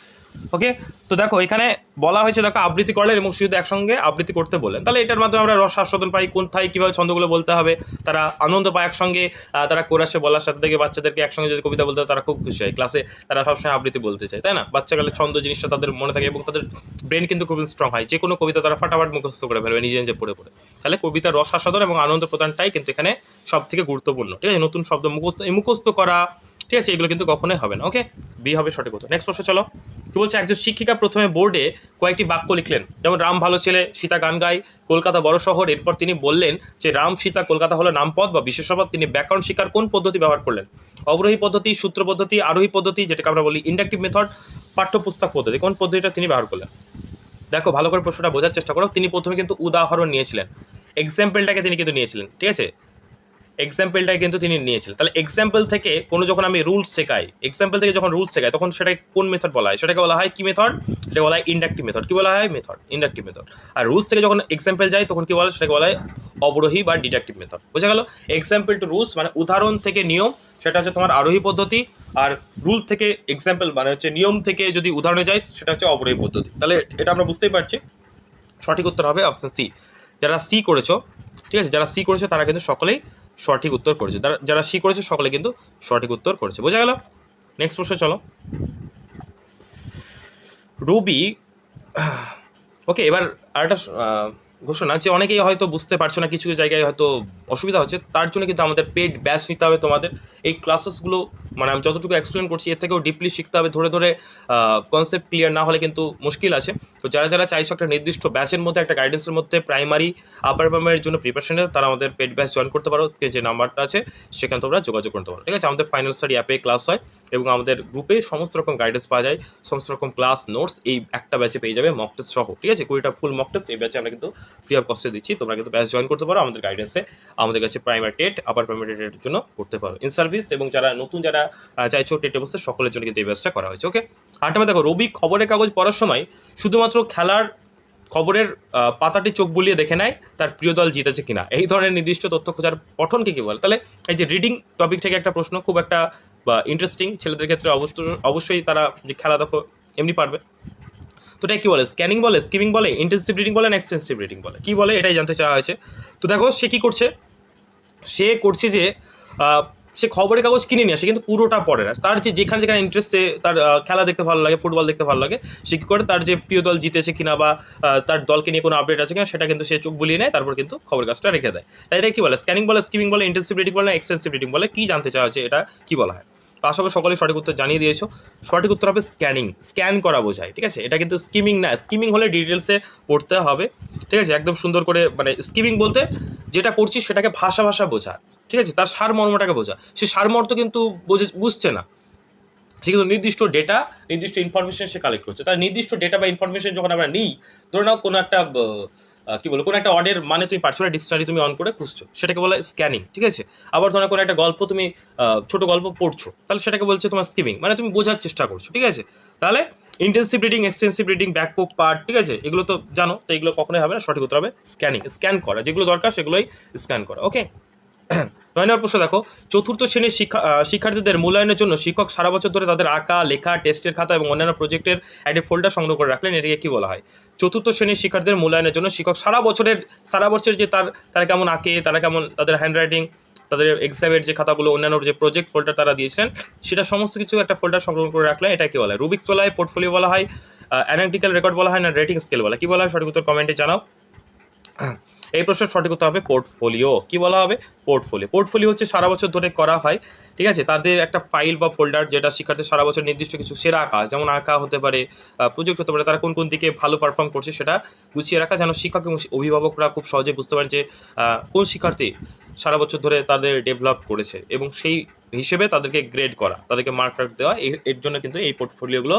ওকে, তো দেখো এখানে বলা হয়েছে, দেখো আবৃত্তি করলেন এবং শিশুদের একসঙ্গে আবৃত্তি করতে বললেন। তাহলে এটার মাধ্যমে আমরা রস আস্বাদন পাই, কোথায় কীভাবে ছন্দগুলো বলতে হবে, তারা আনন্দ পায় একসঙ্গে, তারা কোরাসে বলার সাথে থেকে বাচ্চাদেরকে একসঙ্গে যদি কবিতা বলতে হয় তারা খুব খুশি হয়। ক্লাসে তারা সবসময় আবৃত্তি বলতে চায়, তাই না? বাচ্চাকালে ছন্দ জিনিসটা তাদের মনে থাকে এবং তাদের ব্রেন কিন্তু খুব স্ট্রং হয়, যে কোনো কবিতা তারা ফাটাফাট মুখস্থ করে ফেলবে নিজে নিজে পড়ে পড়ে। তাহলে কবিতার রস আস্বাদন এবং আনন্দ প্রদানটাই কিন্তু এখানে সব থেকে গুরুত্বপূর্ণ, ঠিক আছে। নতুন শব্দ মুখস্থ করা, ঠিক আছে, এগুলো কিন্তু কখনোই হবে না। ওকে, বি হবে সঠিক উত্তর। নেক্সট প্রশ্ন চলো, কি বলছে? একজন শিক্ষিকা প্রথমে বোর্ডে কয়েকটি বাক্য লিখলেন, যেমন রাম ভালো ছেলে, সীতা গান গায়, কলকাতা বড় শহর। এরপর তিনি বললেন যে রাম, সীতা, কলকাতা হলো নামপদ বা বিশেষপদ। তিনি ব্যাকরণ শিক্ষার কোন পদ্ধতি ব্যবহার করলেন? অবরোহী পদ্ধতি, সূত্র পদ্ধতি, আরোহী পদ্ধতি, যেটাকে আমরা বলি ইন্ডাকটিভ মেথড, পাঠ্যপুস্তক পদ্ধতি। কোন পদ্ধতিটা তিনি ব্যবহার করলেন? দেখো ভালো করে প্রশ্নটা বোঝার চেষ্টা করো। তিনি প্রথমে কিন্তু উদাহরণ নিয়েছিলেন, এক্সাম্পলটাকে তিনি কিন্তু নিয়েছিলেন, ঠিক আছে, এক্সাম্পলটাই কিন্তু তিনি নিয়েছিলেন। তাহলে এক্সাম্পল থেকে কোনো যখন আমি রুলস শেখাই, এক্সাম্পল থেকে যখন রুলস শেখাই তখন সেটাকে কোন মেথড বলা হয়? সেটাকে বলা হয় কি মেথড? সেটাকে বলা হয় ইন্ডাকটিভ মেথড। কি বলা হয়? Method, inductive method. আর রুলস থেকে যখন এক্সাম্পল যায় তখন কি বলা হয়? সেটাকে বলা হয় অবরোহী বা ডিডাকটিভ মেথড। বোঝা গেল? এক্সাম্পল টু রুলস মানে উদাহরণ থেকে নিয়ম, সেটা হচ্ছে তোমার আরোহী পদ্ধতি। আর রুল থেকে এক্সাম্পল মানে হচ্ছে নিয়ম থেকে যদি উদাহরণে যায় সেটা হচ্ছে অবরোহী পদ্ধতি। তাহলে এটা আমরা বুঝতেই পারছি। সঠিক উত্তর হবে অপশন সি। যারা সি করেছো, ঠিক আছে, যারা সি করেছো তারা কিন্তু সকলেই সঠিক উত্তর করেছে। যারা সি করেছে সকলে কিন্তু সঠিক উত্তর করেছে। বোঝা গেল? নেক্সট প্রশ্ন চলো। রবি, ওকে, এবার আরেকটা ঘোষণা, যে অনেকেই হয়তো বুঝতে পারছো না, কিছু জায়গায় হয়তো অসুবিধা হচ্ছে, তার জন্য কিন্তু আমাদের পেড ব্যাচ নিতে হবে তোমাদের। এই ক্লাসেসগুলো মানে আমি যতটুকু এক্সপ্লেন করছি এর থেকেও ডিপলি শিখতে হবে, ধরে ধরে কনসেপ্ট ক্লিয়ার না হলে কিন্তু মুশকিল আছে। তো যারা যারা চাইছো একটা নির্দিষ্ট ব্যাচের মধ্যে, একটা গাইডেন্সের মধ্যে প্রাইমারি আপার প্রাইমারির জন্য প্রিপারেশন নেবে, তারা আমাদের পেড ব্যাচ জয়েন করতে পারো। যে নাম্বারটা আছে সেখানে তোমরা যোগাযোগ করতে পারো, ঠিক আছে। আমাদের ফাইনাল স্টাডি অ্যাপে ক্লাস হয় এবং আমাদের গ্রুপে সমস্ত রকম গাইডেন্স পাওয়া যায়, সমস্ত রকম ক্লাস নোটস এই একটা ব্যাচে পেয়ে যাবে, মক টেস্ট সহ, ঠিক আছে। 20টা ফুল মক টেস্ট এই ব্যাচে আমরা কিন্তু ফ্রি অফ কস্টে দিচ্ছি। তোমরা কিন্তু ব্যাচ জয়েন করতে পারো আমাদের গাইডেন্সে, আমাদের কাছে প্রাইমারি টেট, আপার প্রাইমারি টেটের জন্য করতে পারো ইন সার্ভিস। এবং যারা নতুন যারা চাইছো টেটে বসতে, সকলের জন্য কিন্তু এই ব্যাচটা করা হয়েছে। ওকে, আরেকটা দেখো, রবি খবরের কাগজ পড়ার সময় শুধুমাত্র খেলার খবরের পাতাটি চোখ বুলিয়ে দেখে নেয় তার প্রিয় দল জিতেছে কিনা। এই ধরনের নির্দিষ্ট তথ্য খোঁজার পঠনকে কি বলে? তাহলে এই যে রিডিং টপিক থেকে একটা প্রশ্ন, খুব একটা ইন্টারেস্টিং, ছেলেদের ক্ষেত্রে অবশ্যই তারা যে খেলা দেখো এমনি পারবে। তো এটা কী বলে? স্ক্যানিং বলে, স্কিমিং বলে, ইন্টেন্সিভ রিডিং বলে না এক্সটেন্সিভ রিডিং বলে? কী বলে এটাই জানতে চাওয়া হয়েছে। তো দেখো সে কী করছে, সে করছে যে সে খবরের কাগজ কিনে নিয়ে আসে কিন্তু পুরোটা পড়ে না। তার যে যেখানে যেখানে ইন্টারেস্ট, সে তার খেলা দেখতে ভালো লাগে, ফুটবল দেখতে ভালো লাগে, সে কী করে তার যে প্রিয় দল জিতেছে কিনা বা তার দলকে নিয়ে কোনো আপডেট আছে কিনা সেটা কিন্তু সে চোখ বুলিয়ে নেয়, তারপর কিন্তু খবরের কাগজটা রেখে দেয়। তাই এটা কী বলে? স্ক্যানিং বলে, স্কিমিং বলে, ইন্টেন্সিভ রিডিং বলে না এক্সটেন্সিভ রিডিং বলে? কী জানতে চাওয়া হচ্ছে, এটা কী বলা হয়? আশা করি সকলেই সঠিক উত্তর জানিয়ে দিয়েছো। সঠিক উত্তর হবে স্ক্যানিং, স্ক্যান করা বোঝায়, ঠিক আছে। এটা কিন্তু স্কিমিং না, স্কিমিং হলে ডিটেলসে পড়তে হবে, ঠিক আছে, একদম সুন্দর করে। মানে স্কিমিং বলতে যেটা করছি সেটাকে ভাষা বোঝা, ঠিক আছে, তার সারমর্মটাকে বোঝা। সে সারমর্ম কিন্তু বুঝছে না, সে কিন্তু নির্দিষ্ট ডেটা, নির্দিষ্ট ইনফরমেশন সে কালেক্ট করছে। তার নির্দিষ্ট ডেটা বা ইনফরমেশন যখন আমরা নিই, ধরে নাও কোনো একটা কী বলো, কোনো একটা ওয়ার্ডের মানে তুমি পারছো না, ডিকশনারি তুমি অন করে খুঁজছো, সেটাকে বলে স্ক্যানিং, ঠিক আছে। আবার ধরো কোনো একটা গল্প তুমি ছোটো গল্প পড়ছো, তাহলে সেটাকে বলছে তোমার স্কিমিং, মানে তুমি বোঝার চেষ্টা করছো, ঠিক আছে। তাহলে intensive reading, extensive reading, back book part, ঠিক আছে, এগুলো তো জানো, তো এগুলো কখনোই হবে না। সঠিক উত্তর হবে স্ক্যানিং, স্ক্যান করা, যেগুলো দরকার সেগুলোই স্ক্যান করা। ওকে, 9 নম্বর প্রশ্ন দেখো, চতুর্থ শ্রেণীর শিক্ষার্থীদের মূল্যায়নের জন্য শিক্ষক সারা বছর ধরে তাদের আঁকা, লেখা, টেস্টের খাতা এবং অন্যান্য প্রজেক্টের একটি ফোল্ডার সংগ্রহ করে রাখলেন, এটাকে কী বলা হয়? চতুর্থ শ্রেণীর শিক্ষার্থীদের মূল্যায়নের জন্য শিক্ষক সারা বছরের যে তারা কেমন আঁকে, তারা কেমন তাদের হ্যান্ডরাইটিং, তাদের এক্সামের যে খাতাগুলো, অন্যান্য যে প্রজেক্ট ফোল্ডার তারা দিয়েছিলেন, সেটা সমস্ত কিছু একটা ফোল্ডার সংগ্রহ করে রাখলেন। এটা কি বলা হয়? রুবিক্স বলা হয়, পোর্টফোলিও বলা হয়, অ্যানালিটিক্যাল রেকর্ড বলা হয়, না রেটিং স্কেল বলা হয়? কি বলা হয়? সঠিক উত্তর কমেন্টে জানাও। এই প্রশ্নের সঠিক উত্তর হবে পোর্টফোলিও। কি বলা হবে? পোর্টফোলিও। পোর্টফোলিও হচ্ছে সারা বছর ধরে করা হয়, ঠিক আছে? তাদের একটা ফাইল বা ফোল্ডার, যেটা শিক্ষার্থী সারা বছর নির্দিষ্ট কিছু সেরা কাজ, যেমন আঁকা হতে পারে, প্রজেক্ট হতে পারে, তারা কোন কোন দিকে ভালো পারফর্ম করছে সেটা গুছিয়ে রাখা, যেন শিক্ষক এবং অভিভাবকরা খুব সহজে বুঝতে পারেন যে কোন শিক্ষার্থী সারা বছর ধরে তাদের ডেভেলপ করেছে, এবং সেই হিসেবে তাদেরকে গ্রেড করা, তাদেরকে মার্ক দেওয়া। এর জন্য কিন্তু এই পোর্টফোলিওগুলো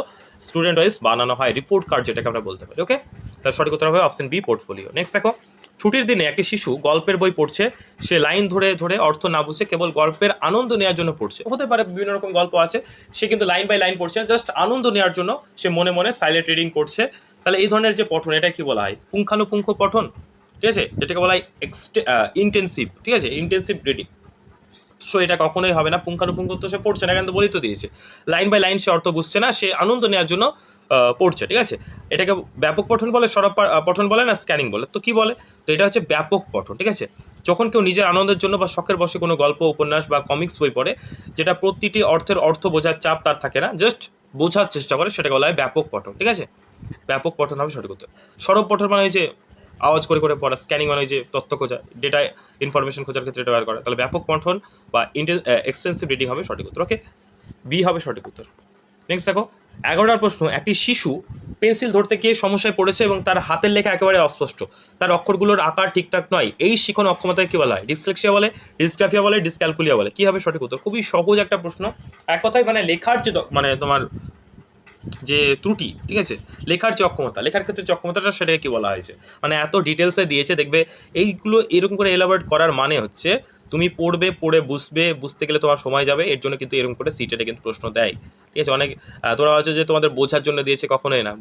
স্টুডেন্ট ওয়াইজ বানানো হয়, রিপোর্ট কার্ড যেটাকে আমরা বলতে পারি। ওকে, তার সঠিক উত্তর হবে অপশন বি, পোর্টফোলিও। নেক্সট দেখো, ছুটির দিনে একটি শিশু গল্পের বই পড়ছে। সে লাইন ধরে ধরে অর্থ না বুঝে কেবল গল্পের আনন্দ নেওয়ার জন্য পড়ছে। হতে পারে বিভিন্ন রকম গল্প আছে, সে কিন্তু লাইন বাই লাইন পড়ছে না, জাস্ট আনন্দ নেওয়ার জন্য সে মনে মনে সাইলেন্ট রিডিং করছে। তাহলে এই ধরনের যে পঠন, এটা কি বলা হয়? পুঙ্খানুপুঙ্খ পঠন, ঠিক আছে? যেটাকে বলা হয় ইন্টেন্সিভ, ঠিক আছে? Intensive reading. সো এটা কখনোই হবে না। পুঙ্খানুপুঙ্খ তো সে পড়ছে না, কিন্তু বলেই তো দিয়েছে লাইন বাই লাইন সে অর্থ বুঝছে না, সে আনন্দ নেওয়ার জন্য পড়ছে, ঠিক আছে? এটাকে ব্যাপক পঠন বলে, সরব পঠন বলে, না স্ক্যানিং বলে? তো কি বলে? তো এটা হচ্ছে ব্যাপক পঠন, ঠিক আছে? যখন কেউ নিজের আনন্দের জন্য বা শখের বসে কোনো গল্প, উপন্যাস বা কমিক্স বই পড়ে, যেটা প্রতিটি অর্থের অর্থ বোঝার চাপ তার থাকে না, জাস্ট বোঝার চেষ্টা করে, সেটাকে বলা হয় ব্যাপক পঠন, ঠিক আছে? ব্যাপক পঠন হবে সঠিক উত্তর। সরব পঠন মানে যে আওয়াজ করে করে পড়া, স্ক্যানিং মানে যে তথ্য খোঁজা, ডেটা ইনফরমেশন খোঁজার ক্ষেত্রে এটা ব্যবহার করা। তাহলে ব্যাপক পঠন বা এক্সটেন্সিভ রিডিং হবে সঠিক উত্তর। ওকে, বি হবে সঠিক উত্তর। নেক্সট দেখো, 11টার প্রশ্ন। একটি শিশু পেন্সিল ধরতে গিয়ে সমস্যায় পড়েছে এবং তার হাতের লেখা একেবারে অস্পষ্ট, তার অক্ষরগুলোর আকার ঠিকঠাক নয়। এই শিখন অক্ষমতায় কি বলা হয়? ডিসলেক্সিয়া বলে, ডিসগ্রাফিয়া বলে, ডিসক্যালকুলিয়া বলে? কি হবে সঠিক উত্তর? খুবই সহজ একটা প্রশ্ন। এক কথায় মানে লেখার যে মানে তোমার যে ত্রুটি, ঠিক আছে? লেখার যে অক্ষমতা, লেখার ক্ষেত্রে যে অক্ষমতাটা, সেটাকে কি বলা হয়েছে? মানে এত ডিটেলসে দিয়েছে, দেখবে এইগুলো এরকম করে এলাবোরেট করার মানে হচ্ছে তুমি পড়বে, পড়ে বুঝবে, বুঝতে গেলে তোমার সময় যাবে। এর জন্য কিন্তু এরকম করে সিটেটে কিন্তু প্রশ্ন দেয়, ঠিক আছে? অনেক তোরা হচ্ছে যে তোমাদের বোঝার জন্য দিয়েছে, কখনোই না।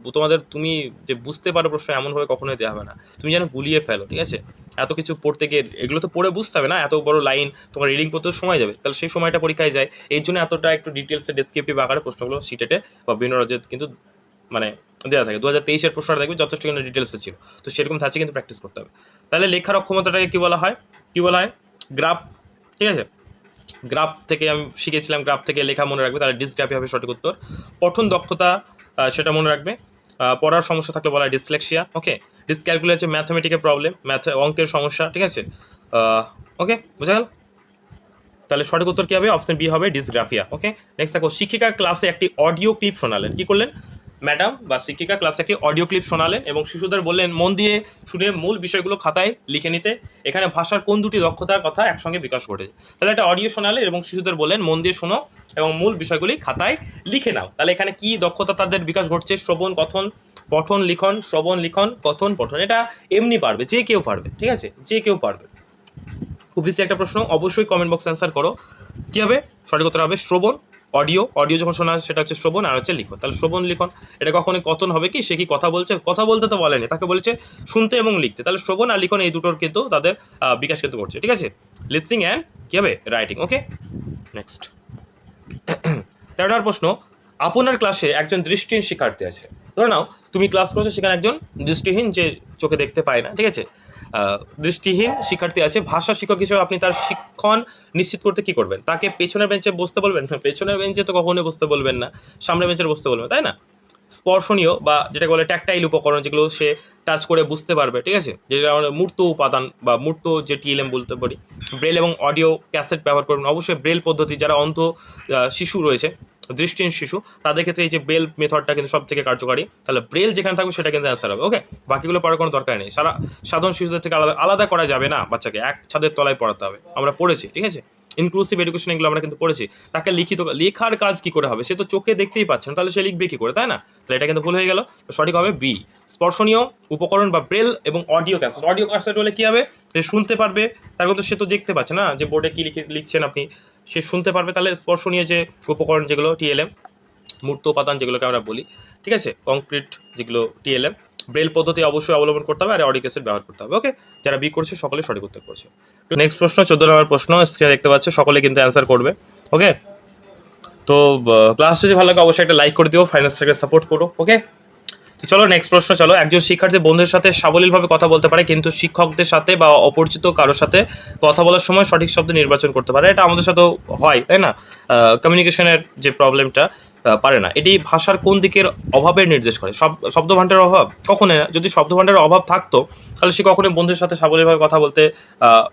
তুমি যে বুঝতে পারো প্রশ্ন, এমনভাবে কখনোই দেওয়া হবে না। তুমি যেন গুলিয়ে ফেলো, ঠিক আছে? এত কিছু পড়তে গিয়ে এগুলো তো পড়ে বুঝতে হবে না, এত বড় লাইন তোমার রিডিং করতে সময় যাবে, তাহলে সেই সময়টা পরীক্ষায় যায়। এর জন্য এতটা একটু ডিটেলসে ডেসক্রিপটিভ আকারে প্রশ্নগুলো সিটেটে বা বিভিন্ন রাজ্যে কিন্তু মানে দেওয়া থাকে। 2023-এর প্রশ্নটা দেখবে যথেষ্ট কিন্তু ডিটেলসে ছিল, তো সেরকম থাকছে, কিন্তু প্র্যাকটিস করতে হবে। তাহলে লেখার অক্ষমতাটাকে কী বলা হয়? কী বলা হয়? গ্রাফ, ঠিক আছে? গ্রাফ থেকে আমি শিখেছিলাম, গ্রাফ থেকে লেখা মনে রাখবে, তাহলে ডিসগ্রাফি হবে সঠিক উত্তর। পঠন দক্ষতা, সেটা মনে রাখবে। পড়ার সমস্যা থাকলে বলা হয় ডিসলেক্সিয়া। ওকে, ডিসক্যালকুলেট হচ্ছে ম্যাথমেটিক্যাল প্রবলেম, অঙ্কের সমস্যা, ঠিক আছে? ওকে, বোঝা গেল? তাহলে সঠিক উত্তর কী হবে? অপশন বি হবে, ডিসগ্রাফিয়া। ওকে, নেক্সট দেখো, শিক্ষিকা ক্লাসে একটি অডিও ক্লিপ শোনালেন। কী করলেন? ম্যাডাম বা শিক্ষিকা ক্লাসে একটি অডিও ক্লিপ শোনালেন এবং শিশুদের বললেন মন দিয়ে শুনে মূল বিষয়গুলো খাতায় লিখে নিতে। এখানে ভাষার কোন দুটি দক্ষতার কথা একসঙ্গে বিকাশ ঘটেছে? তাহলে একটা অডিও শোনালেন এবং শিশুদের বললেন মন দিয়ে শোনো এবং মূল বিষয়গুলি খাতায় লিখে নাও। তাহলে এখানে কি দক্ষতা তাদের বিকাশ ঘটছে? শ্রবণ, কথন, পঠন, লিখন, শ্রবণ, লিখন, কথন, পঠন। এটা এমনি পারবে, যে কেউ পারবে, ঠিক আছে? যে কেউ পারবে। খুব বেশি একটা প্রশ্ন, অবশ্যই কমেন্ট বক্সে অ্যান্সার করো। কী হবে সঠিক উত্তর? হবে শ্রবণ। অডিও যখন শোনা সেটা হচ্ছে শ্রবণ, আর হচ্ছে লিখন। তাহলে শ্রবণ, লিখন। এটা কখনোই কথন হবে কি? সে কি কথা বলছে? কথা বলতে তো বলেনি, তাকে বলেছে শুনতে এবং লিখতে। তাহলে শ্রবণ আর লিখন এই দুটোর কিন্তু তাদের বিকাশ কিন্তু করছে, ঠিক আছে? লিসনিং অ্যান্ড কী হবে? রাইটিং। ওকে, নেক্সট 13টার প্রশ্ন। আপনার ক্লাসে একজন দৃষ্টিহীন শিক্ষার্থী আছে। ধরে নাও তুমি ক্লাস করছো, সেখানে একজন দৃষ্টিহীন, যে চোখে দেখতে পায় না, ঠিক আছে, দৃষ্টিহীন শিক্ষার্থী আছে। ভাষা শিক্ষক হিসেবে আপনি তার শিক্ষণ নিশ্চিত করতে কী করবেন? তাকে পেছনের বেঞ্চে বসতে বলবেন? পেছনের বেঞ্চে তো কখনোই বসতে বলবেন না, সামনের বেঞ্চে বসতে বলবেন, তাই না? স্পর্শনীয় বা যেটাকে বলে ট্যাকটাইল উপকরণ, যেগুলো সে টাচ করে বুঝতে পারবে, ঠিক আছে, যেটা আমাদের মূর্ত উপাদান বা মূর্ত যে টিএলএম বলতে পারি। ব্রেল এবং অডিও ক্যাসেট ব্যবহার করবেন। অবশ্যই ব্রেল পদ্ধতি, যারা অন্ধ শিশু রয়েছে, দৃষ্টিহীন শিশু, তাদের ক্ষেত্রে এই যে ব্রেল মেথডটা কিন্তু সব থেকে কার্যকারী। তাহলে ব্রেল যেখানে থাকবে সেটা কিন্তু অ্যান্সার হবে। ওকে, বাকিগুলো পড়ার কোনো দরকার নেই। সাধারণ শিশুদের থেকে আলাদা করা যাবে না, বাচ্চাকে এক ছাদের তলায় পড়াতে হবে। আমরা পড়েছি, ঠিক আছে? ইনক্লুসিভ এডুকেশন, এগুলো আমরা কিন্তু পড়েছি। তাকে লেখার কাজ কি করে হবে? সে তো চোখে দেখতেই পাচ্ছে না, তাহলে সে লিখবে কি করে, তাই না? তাহলে এটা কিন্তু ভুল হয়ে গেল। সঠিক হবে বি, স্পর্শনীয় উপকরণ বা ব্রেল এবং অডিও ক্যাসেট। অডিও ক্যাসেট হলে কী হবে? সে শুনতে পারবে, তার কিন্তু সে তো দেখতে পাচ্ছে না যে বোর্ডে কী লিখছেন আপনি, সে শুনতে পারবে। তাহলে স্পর্শনীয় যে উপকরণ, যেগুলো টিএলএম, মূর্ত উপাদান যেগুলোকে আমরা বলি, ঠিক আছে, কংক্রিট যেগুলো টিএলএম, ব্রেল পদ্ধতি অবশ্যই অবলম্বন করতে হবে, আর অডিও ক্যাসেট ব্যবহার করতে হবে। ওকে, যারা বি করছে সকলে সঠিক উত্তর করছে। নেক্সট প্রশ্ন, 14 নম্বর প্রশ্ন, স্ক্রিনে দেখতে পাচ্ছ, সকলে কিন্তু অ্যান্সার করবে। ওকে, তো ক্লাস যদি ভালো লাগে অবশ্যই একটা লাইক করে দিও, ফাইন্যান্স থেকে সাপোর্ট করো। ওকে, তো চলো নেক্সট প্রশ্ন চলো। একজন শিক্ষার্থী বন্ধুদের সাথে সাবলীলভাবে কথা বলতে পারে, কিন্তু শিক্ষকদের সাথে বা অপরিচিত কারোর সাথে কথা বলার সময় সঠিক শব্দ নির্বাচন করতে পারে। এটা আমাদের সাথেও হয়, তাই না? কমিউনিকেশনের যে প্রবলেমটা, পারে না। এটি ভাষার কোন দিকের অভাবের নির্দেশ করে? শব্দভাণ্ডারের অভাব? কখনোই না। যদি শব্দভাণ্ডারের অভাব থাকতো তাহলে সে কখনোই বন্ধুদের সাথে সাবলীলভাবে কথা বলতে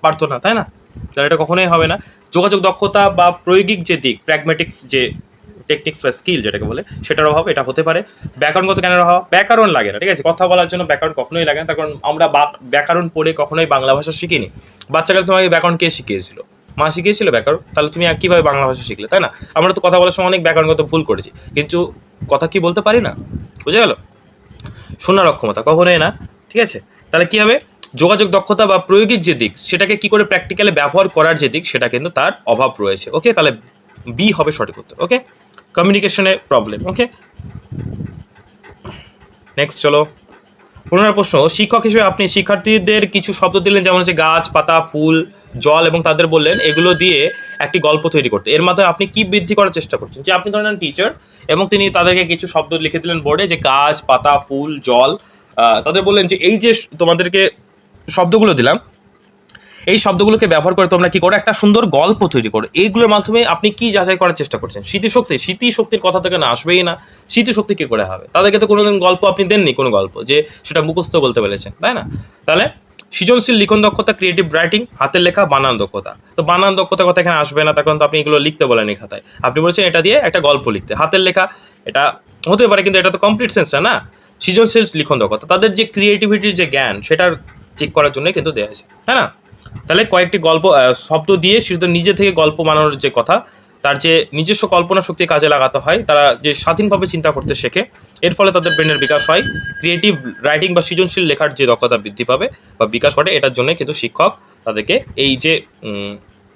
পারতো না, তাই না? তাহলে এটা কখনোই হবে না। যোগাযোগ দক্ষতা বা প্রায়োগিক যে দিক, প্র্যাগম্যাটিক্স যে টেকনিক্স বা স্কিল যেটাকে বলে, সেটার অভাব এটা হতে পারে। ব্যাকরণগত জ্ঞানের অভাব? ব্যাকরণ লাগে না, ঠিক আছে? কথা বলার জন্য ব্যাকরণ কখনোই লাগে না, তার কারণ আমরা ব্যাকরণ পড়ে কখনোই বাংলা ভাষা শিখিনি। বাচ্চাকালে তোমাকে ব্যাকরণ কে শিখিয়েছিল? মা শিখিয়েছিল ব্যাকরণ, তাহলে তুমি কীভাবে বাংলা ভাষা শিখলে, তাই না? আমরা তো কথা বলার সময় অনেক ব্যাকরণগত ভুল করেছি, কিন্তু কথা কি বলতে পারি না, বুঝে গেল? শোনার অক্ষমতা? কখনোই না, ঠিক আছে? তাহলে কী হবে? যোগাযোগ দক্ষতা বা প্রায়োগিক যে দিক, সেটাকে কি করে প্র্যাকটিক্যালি ব্যবহার করার যে দিক, সেটা কিন্তু তার অভাব রয়েছে। ওকে, তাহলে বি হবে সঠিক উত্তর। ওকে, কমিউনিকেশনে প্রবলেম। ওকে, নেক্সট চলো। 15 প্রশ্ন। শিক্ষক হিসেবে আপনি শিক্ষার্থীদের কিছু শব্দ দিলেন, যেমন হচ্ছে গাছ, পাতা, ফুল, জল, এবং তাদের বললেন এগুলো দিয়ে একটি গল্প তৈরি করতে। এর মাধ্যমে আপনি কি বৃদ্ধি করার চেষ্টা করছেন? যে আপনি ধরেন টিচার এবং তিনি তাদেরকে কিছু শব্দ লিখে দিলেন বোর্ডে, যে গাছ, পাতা, ফুল, জল। তাদের বললেন যে এই যে তোমাদেরকে শব্দগুলো দিলাম, এই শব্দগুলোকে ব্যবহার করে তোমরা কি করো, একটা সুন্দর গল্প তৈরি করো। এইগুলোর মাধ্যমে আপনি কি যাচাই করার চেষ্টা করছেন? স্মৃতিশক্তির কথা থেকে না আসবেই না। স্মৃতিশক্তি কি করে হবে? তাদেরকে তো কোনোদিন গল্প আপনি দেননি, কোনো গল্প যে সেটা মুখস্থ বলতে পেরেছেন, তাই না? তাহলে সৃজনশীল লিখন দক্ষতা, ক্রিয়েটিভ রাইটিং, হাতের লেখা, বানান দক্ষতা। তো বানান দক্ষতার কথা এখানে আসবে না, তার কারণ তো আপনি এগুলো লিখতে বলেন খাতায়। আপনি বলছেন এটা দিয়ে একটা গল্প লিখতে। হাতের লেখা এটা হতে পারে, কিন্তু এটা তো কমপ্লিট সেন্সটা না। সৃজনশীল লিখন দক্ষতা, তাদের যে ক্রিয়েটিভিটির যে জ্ঞান, সেটার চেক করার জন্যই কিন্তু দেওয়া আছে, তাই না? তাহলে কয়েকটি গল্প শব্দ দিয়ে শিশুদের নিজে থেকে গল্প বানানোর যে কথা, তার যে নিজস্ব কল্পনা শক্তি কাজে লাগাতে হয়, তারা যে স্বাধীনভাবে চিন্তা করতে শেখে, এর ফলে তাদের ব্রেনের বিকাশ হয়। ক্রিয়েটিভ রাইটিং বা সৃজনশীল লেখার যে দক্ষতা বৃদ্ধি পাবে বা বিকাশ ঘটে, এটার জন্য কিন্তু শিক্ষক তাদেরকে এই যে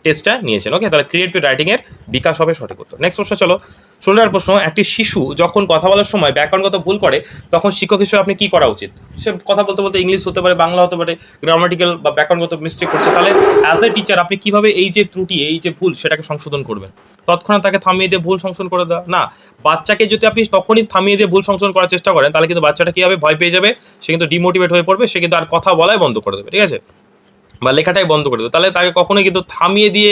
টেস্টটা নিয়েছেন। ওকে, তাহলে ক্রিয়েটিভ রাইটিংয়ের বিকাশ হবে সঠিক উত্তর। নেক্সট প্রশ্ন চলো। 16 প্রশ্ন। একটি শিশু যখন কথা বলার সময় ব্যাকরণগত ভুল করে, তখন শিক্ষক হিসেবে আপনি কি করা উচিত? সে কথা বলতে বলতে ইংলিশ হতে পারে, বাংলা হতে পারে, গ্রামাটিক্যাল বা ব্যাকরণগত মিস্টেক করছে, তাহলে অ্যাজ এ টিচার আপনি কিভাবে এই যে ত্রুটি, এই যে ভুল, সেটাকে সংশোধন করবেন? তৎক্ষণাৎ তাকে থামিয়ে দিয়ে ভুল সংশোধন করে দেওয়া না। বাচ্চাকে যদি আপনি তখনই থামিয়ে দিয়ে ভুল সংশোধন করার চেষ্টা করেন, তাহলে কিন্তু বাচ্চাটা কী হবে? ভয় পেয়ে যাবে, সে কিন্তু ডিমোটিভেট হয়ে পড়বে, সে কিন্তু আর কথা বলাই বন্ধ করে দেবে, ঠিক আছে? বা লেখাটাই বন্ধ করে দেবে। তাহলে তাকে কখনোই কিন্তু থামিয়ে দিয়ে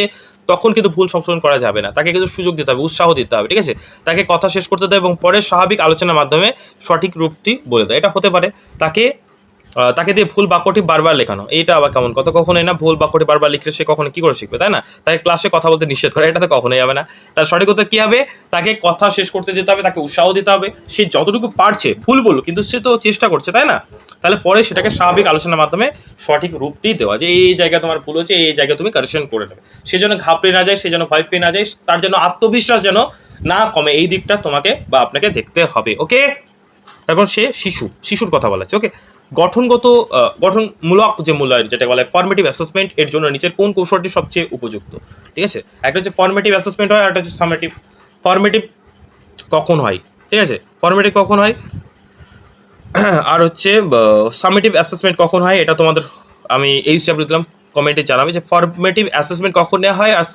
তখন কিন্তু ভুল সংশোধন করা যাবে না। তাকে কিন্তু সুযোগ দিতে হবে, উৎসাহ দিতে হবে, ঠিক আছে? তাকে কথা শেষ করতে দেয় এবং পরে স্বাভাবিক আলোচনার মাধ্যমে সঠিক রূপটি বলে দেয়। এটা হতে পারে তাকে দিয়ে ভুল বাক্যটি বারবার লেখানো। এইটা আবার কেমন কথা? কখনোই না। ভুল বাক্যটি বারবার লিখলে সে কখনো কি করে শিখবে, তাই না? তাকে ক্লাসে কথা বলতে নিষেধ করা, এটা তো কখনোই হবে না। তার সঠিক উত্তর কী হবে? তাকে কথা শেষ করতে দিতে হবে, তাকে উৎসাহ দিতে হবে। সে যতটুকু পারছে, ভুল বলল, কিন্তু সে তো চেষ্টা করছে, তাই না? তাহলে পরে সেটাকে স্বাভাবিক আলোচনার মাধ্যমে সঠিক রূপটি দেওয়া, যে এই জায়গায় তোমার ভুল হচ্ছে, এই জায়গায় তুমি কারেকশন করে নেবে। সে যেন ঘাবড়ে না যায়, সে যেন ভয় পেয়ে না যায়, তার যেন আত্মবিশ্বাস যেন না কমে, এই দিকটা তোমাকে বা আপনাকে দেখতে হবে। ওকে, তারপর সে শিশুর কথা বলাচ্ছে। ওকে, গঠনমূলক যে মূল্যায়ন, যেটা বলে ফর্মেটিভ অ্যাসেসমেন্ট, এর জন্য নিচের কোন কৌশলটি সবচেয়ে উপযুক্ত? ঠিক আছে, একটা হচ্ছে ফর্মেটিভ অ্যাসেসমেন্ট হয়, আর একটা হচ্ছে সামেটিভ। ফর্মেটিভ কখন হয়, ঠিক আছে? ফর্মেটিভ কখন হয় আর হচ্ছে সামেটিভ অ্যাসেসমেন্ট কখন হয়, এটা তোমাদের আমি এই হিসাবে দিলাম, কমেন্টে জানাবে যে ফর্মেটিভ অ্যাসেসমেন্ট কখন নেওয়া হয় আর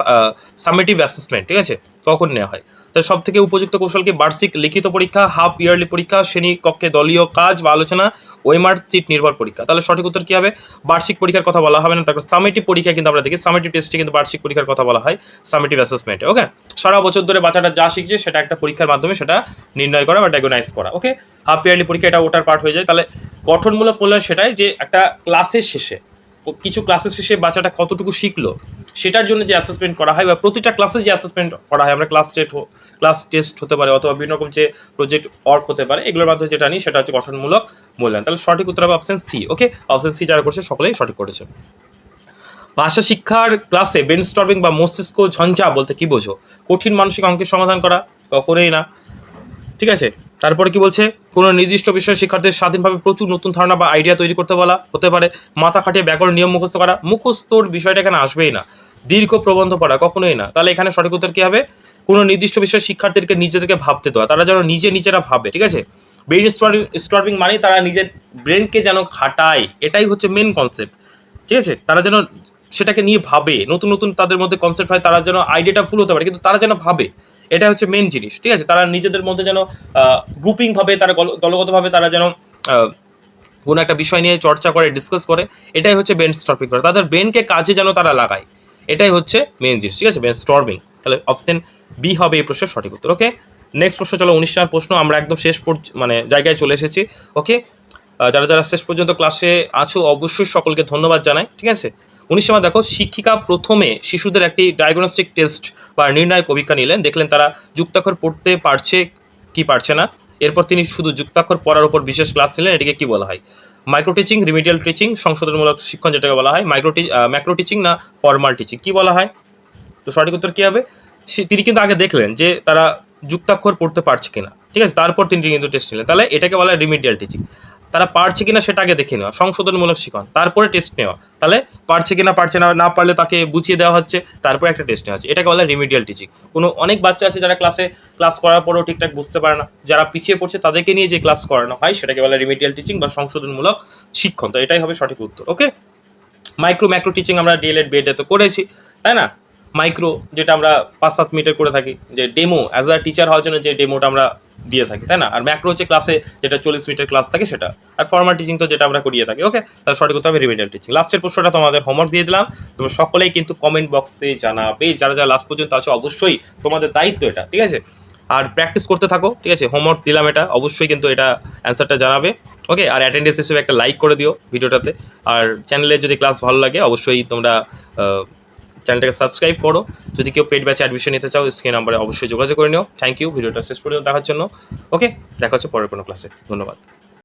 সামেটিভ অ্যাসেসমেন্ট, ঠিক আছে, কখন নেওয়া হয়। তো সব থেকে উপযুক্ত কৌশল কি? বার্ষিক লিখিত পরীক্ষা, হাফ ইয়ারলি পরীক্ষা, শ্রেণীকক্ষে দলীয় কাজ বা আলোচনা, ওয়েমার সিট নির্ভর পরীক্ষা। তাহলে সঠিক উত্তর কী হবে? বার্ষিক পরীক্ষার কথা বলা হবে না। তারপর সামেটিভ পরীক্ষা কিন্তু আমরা দেখি, সামেটিভ টেস্টে কিন্তু বার্ষিক পরীক্ষার কথা বলা হয় সামেটিভ অ্যাসেসমেন্টে। ওকে, সারা বছর ধরে বাচ্চাটা যা শিখছে সেটা একটা পরীক্ষার মাধ্যমে সেটা নির্ণয় করা বা ডায়াগনাইজ করা। ওকে, হাফ ইয়ারলি পরীক্ষা এটা ওটার পার্ট হয়ে যায়। তাহলে গঠনমূলক মূল্যায়ন সেটাই, যে একটা ক্লাসের শেষে, কিছু ক্লাসের শেষে বাচ্চাটা কতটুকু শিখলো সেটার জন্য যে অ্যাসেসমেন্ট করা হয়, বা প্রতিটা ক্লাসে যে অ্যাসেসমেন্ট করা হয়, আমরা ক্লাস টেস্ট হতে পারে, অথবা বিভিন্ন রকম যে প্রজেক্ট ওয়ার্ক হতে পারে, এগুলোর মাধ্যমে যেটা নিই সেটা হচ্ছে গঠনমূলক মূল্যায়ন। তাহলে সঠিক উত্তর হবে অপশন সি। ওকে, অপশন সি যারা করছে সকলেই সঠিক করেছে। ভাষা শিক্ষার ক্লাসে ব্রেনস্টর্মিং বা মস্তিষ্ক ঝঞ্ঝা বলতে কি বোঝো? কঠিন মানসিক অঙ্কের সমাধান করা? কখনোই না, ঠিক আছে। তারপরে কি বলছে? কোনো নির্দিষ্ট বিষয়ে শিক্ষার্থীদের স্বাধীনভাবে প্রচুর নতুন ধারণা বা আইডিয়া তৈরি করতে বলা হতে পারে। মাথা খাটিয়ে ব্যাকরণ নিয়ম মুখস্থ করা? মুখস্থর বিষয়টা এখানে আসবেই না। দীর্ঘ প্রবন্ধ পড়া? কখনোই না। তাহলে এখানে সঠিক উত্তর কী হবে? কোনো নির্দিষ্ট বিষয়ে শিক্ষার্থীদেরকে নিজেদেরকে ভাবতে দেওয়া, তারা যেন নিজেরা ভাবে, ঠিক আছে। ব্রেন স্টর্মিং মানেই তারা নিজের ব্রেনকে যেন খাটায়, এটাই হচ্ছে মেন কনসেপ্ট, ঠিক আছে। তারা যেন সেটাকে নিয়ে ভাবে, নতুন নতুন তাদের মধ্যে কনসেপ্ট হয়, তারা যেন আইডিয়াটা ভুল হতে পারে কিন্তু তারা যেন ভাবে, এটা হচ্ছে মেন জিনিস, ঠিক আছে? তারা নিজেদের মধ্যে যেন গ্রুপিং ভাবে, তারা দলগতভাবে তারা যেন কোনো একটা বিষয় নিয়ে চর্চা করে, ডিসকাস করে, এটাই হচ্ছে ব্রেন স্টর্মিং করা, তাদের ব্রেনকে কাজে যেন তারা লাগায়, এটাই হচ্ছে মেন জিনিস, ঠিক আছে? Brain storming. তাহলে অপশন বি হবে এই প্রশ্নের সঠিক উত্তর। ওকে, নেক্সট প্রশ্ন, চলো 19 নম্বর প্রশ্ন, আমরা একদম শেষ মানে জায়গায় চলে এসেছি। ওকে, যারা যারা শেষ পর্যন্ত ক্লাসে আছো অবশ্যই সকলকে ধন্যবাদ জানাই, ঠিক আছে? 19 নম্বর দেখো, শিক্ষিকা প্রথমে শিশুদের একটি ডায়াগনস্টিক টেস্ট বা নির্ণায়ক পরীক্ষা নিলেন, দেখলেন তারা যুক্তাক্ষর পড়তে পারছে কি পারছে না, এরপর তিনি শুধু যুক্তাক্ষর পড়ার উপর বিশেষ ক্লাস নিলেন, এটিকে কি বলা হয়? মাইক্রো টিচিং, রিমিডিয়াল টিচিং, সংশোধনমূলক শিক্ষণ যেটাকে বলা হয়, ম্যাক্রো টিচিং না ফর্মাল টিচিং, কি বলা হয়? তো সঠিক উত্তর কী হবে? তিনি কিন্তু আগে দেখলেন যে তারা যুক্তাক্ষর পড়তে পারছে কিনা, ঠিক আছে? তারপর তিনি কিন্তু টেস্ট নিলেন, তাহলে এটাকে বলা হয় রিমিডিয়াল টিচিং। তারা পারছে কিনা সেটা আগে দেখে নেওয়া, সংশোধনমূলক শিক্ষণ, তারপরে টেস্ট নেওয়া, তাহলে পারছে কিনা, পারছে না, না পারলে তাকে বুঝিয়ে দেওয়া হচ্ছে, তারপরে একটা টেস্ট নেওয়া হচ্ছে, এটাকে বলা হয় রিমিডিয়াল টিচিং। অনেক বাচ্চা আছে যারা ক্লাস করার পরেও ঠিকঠাক বুঝতে পারে না, যারা পিছিয়ে পড়ছে তাদেরকে নিয়ে যে ক্লাস করানো হয় সেটাকে বলা হয় রিমিডিয়াল টিচিং বা সংশোধনমূলক শিক্ষণ। তো এটাই হবে সঠিক উত্তর। ওকে, ম্যাক্রো টিচিং আমরা ডিএলএড বিএডে তো করেছি, তাই না? মাইক্রো যেটা আমরা 5-7 মিনিটের করে থাকি, যে ডেমো অ্যাজ আ টিচার হওয়ার জন্য যে ডেমোটা আমরা দিয়ে থাকি, তাই না? আর ম্যাক্রো হচ্ছে ক্লাসে যেটা 40 মিনিটের ক্লাস থাকে সেটা, আর ফর্মাল টিচিং তো যেটা আমরা করিয়ে থাকি। ওকে, তাহলে সঠিক উত্তর হবে রিমিডিয়াল টিচিং। লাস্টের প্রশ্নটা তোমাদের হোমওয়ার্ক দিয়ে দিলাম, তোমরা সকলেই কিন্তু কমেন্ট বক্সে জানাবে, যারা যারা লাস্ট পর্যন্ত আছো অবশ্যই তোমাদের দায়িত্ব এটা, ঠিক আছে? আর প্র্যাকটিস করতে থাকো, ঠিক আছে? হোমওয়ার্ক দিলাম এটা, অবশ্যই কিন্তু এটা অ্যান্সারটা জানাবে। ওকে, আর অ্যাটেন্ডেন্স হিসেবে একটা লাইক করে দিও ভিডিওটাতে, আর চ্যানেলে যদি ক্লাস ভালো লাগে অবশ্যই তোমরা চ্যানেলটাকে সাবস্ক্রাইব করো। যদি কেউ পেড ব্যাচে অ্যাডমিশন নিতে চাও স্ক্রিন নাম্বারে অবশ্যই যোগাযোগ করে নিও। থ্যাংক ইউ ভিডিওটা শেষ পর্যন্ত দেখার জন্য। ওকে, দেখা হচ্ছে পরের কোনো ক্লাসে, ধন্যবাদ।